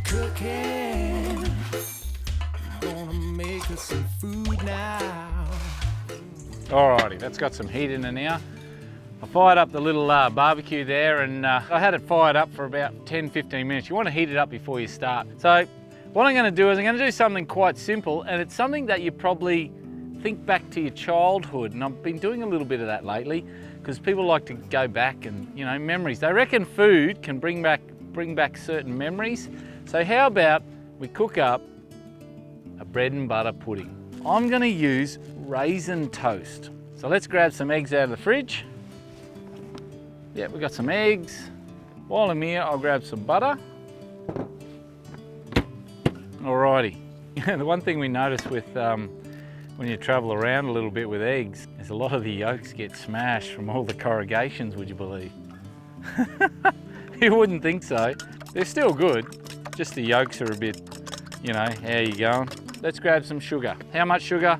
cooking. Gonna make us some food now. Alrighty, that's got some heat in it now. I fired up the little barbecue there, and I had it fired up for about 10-15 minutes. You want to heat it up before you start. So what I'm going to do is I'm going to do something quite simple, and it's something that you probably think back to your childhood, and I've been doing a little bit of that lately because people like to go back and, you know, memories. They reckon food can bring back certain memories. So how about we cook up a bread and butter pudding? I'm going to use raisin toast. So let's grab some eggs out of the fridge. Yeah, we've got some eggs. While I'm here, I'll grab some butter. Alrighty. The one thing we notice with when you travel around a little bit with eggs is a lot of the yolks get smashed from all the corrugations, would you believe? You wouldn't think so. They're still good, just the yolks are a bit, you know, how you going? Let's grab some sugar. How much sugar?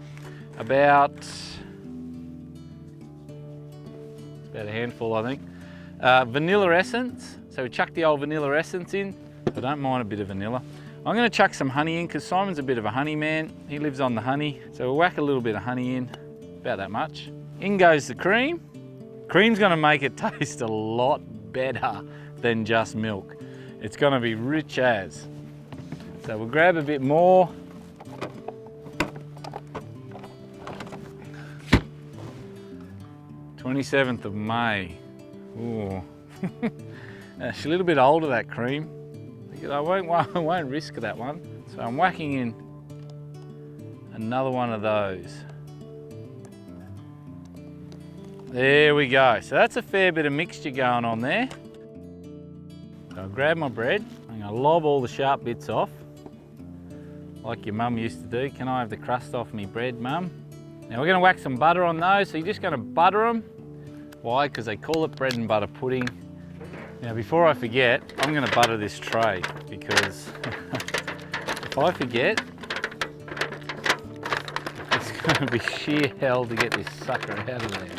About a handful, I think. Vanilla essence, so we chuck the old vanilla essence in. I don't mind a bit of vanilla. I'm going to chuck some honey in because Simon's a bit of a honey man. He lives on the honey, so we'll whack a little bit of honey in, about that much. In goes the cream. Cream's going to make it taste a lot better than just milk. It's going to be rich as. So we'll grab a bit more. "27th of May. Ooh. It's a little bit older, that cream. I won't risk that one. So I'm whacking in another one of those. There we go. So that's a fair bit of mixture going on there. So I'll grab my bread. I'm going to lob all the sharp bits off, like your mum used to do. "Can I have the crust off me bread, mum?" Now we're going to whack some butter on those. So you're just going to butter them. Why? Because they call it bread and butter pudding. Now before I forget, I'm going to butter this tray because if I forget, it's going to be sheer hell to get this sucker out of there.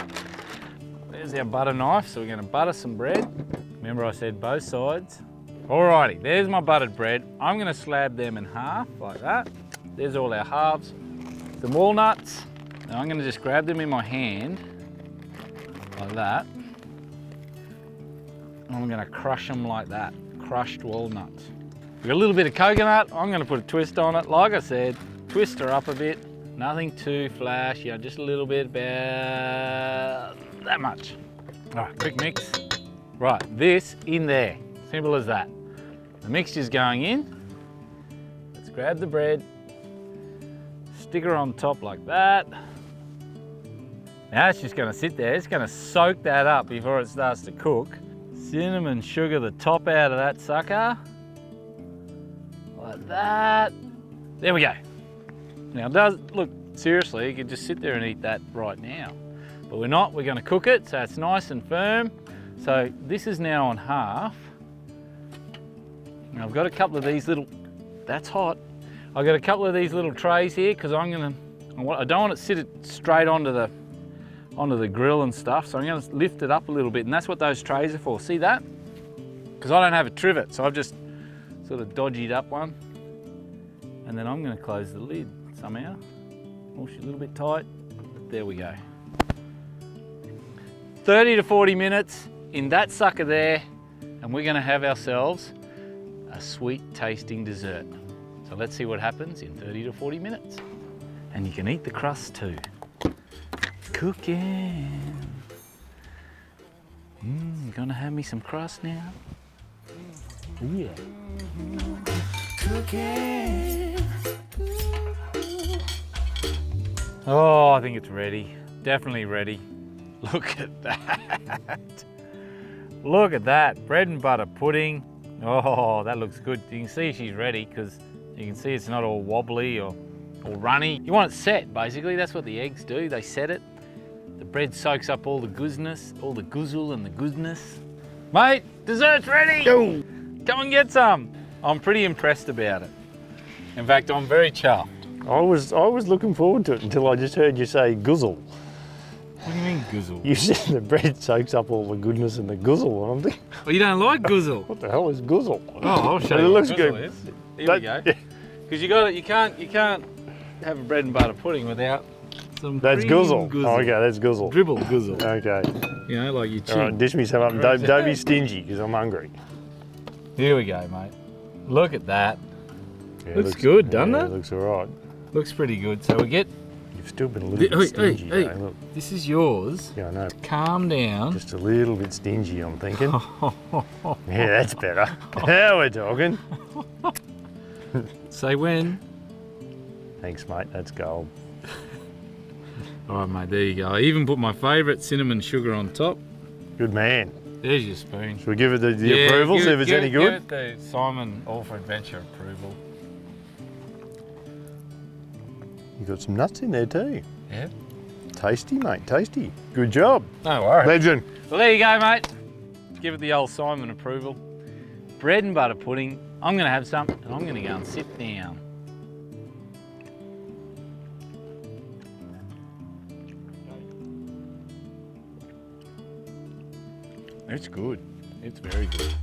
There's our butter knife, so we're going to butter some bread. Remember I said both sides. Alrighty, there's my buttered bread. I'm going to slab them in half like that. There's all our halves. Some walnuts. Now I'm going to just grab them in my hand like that. I'm going to crush them like that, crushed walnuts. We've got a little bit of coconut. I'm going to put a twist on it. Like I said, twist her up a bit. Nothing too flash, you know, just a little bit, about that much. All right, quick mix. Right, this in there, simple as that. The mixture's going in. Let's grab the bread, stick her on top like that. Now it's just going to sit there. It's going to soak that up before it starts to cook. Cinnamon sugar the top out of that sucker. Like that. There we go. Now look, seriously, you could just sit there and eat that right now. But we're not, we're going to cook it so it's nice and firm. So this is now on half. Now I've got a couple of these little, that's hot. I've got a couple of these little trays here because I don't want it sit straight onto the grill and stuff, so I'm going to lift it up a little bit, and that's what those trays are for. See that? Because I don't have a trivet, so I've just sort of dodgied up one. And then I'm going to close the lid somehow. Push it a little bit tight. There we go. 30 to 40 minutes in that sucker there, and we're going to have ourselves a sweet tasting dessert. So let's see what happens in 30 to 40 minutes. And you can eat the crust too. Cooking. Gonna have me some crust now. Ooh, yeah. Cooking. Oh, I think it's ready. Definitely ready. Look at that. Look at that. Bread and butter pudding. Oh, that looks good. You can see she's ready because you can see it's not all wobbly or runny. You want it set, basically. That's what the eggs do. They set it. The bread soaks up all the goozness, all the goozle and the goodness. Mate, dessert's ready! Go! Come and get some! I'm pretty impressed about it. In fact, I'm very chuffed. I was looking forward to it until I just heard you say goozle. What do you mean guzzle? You said the bread soaks up all the goodness and the guzzle, and I'm thinking, Oh, you don't like guzzle? what the hell is guzzle? Oh, I'll show But you it what looks guzzle good. is. Here we go. Because you can't have a bread and butter pudding without some That's cream guzzle. Oh, okay, that's guzzle. Dribble guzzle. Okay. You know, like your chin. All right, dish me some up. Don't be stingy, because I'm hungry. Here we go, mate. Look at that. Yeah, Looks good, doesn't yeah, it? It looks all right. Looks pretty good. So we get. You've still been a little bit stingy, Hey, though. Look. this is yours. Yeah, I know. Calm down. Just a little bit stingy, I'm thinking. Yeah, that's better. Now we're talking. Say when. Thanks, mate. That's gold. All right, mate. There you go. I even put my favourite cinnamon sugar on top. Good man. There's your spoon. Should we give it the approval, see if it's any good? Give it the Simon All for Adventure approval. You got some nuts in there too. Yeah. Tasty, mate. Tasty. Good job. No worries. Legend. Well, there you go, mate. Give it the old Simon approval. Bread and butter pudding. I'm going to have some, and I'm going to go and sit down. It's good. It's very good.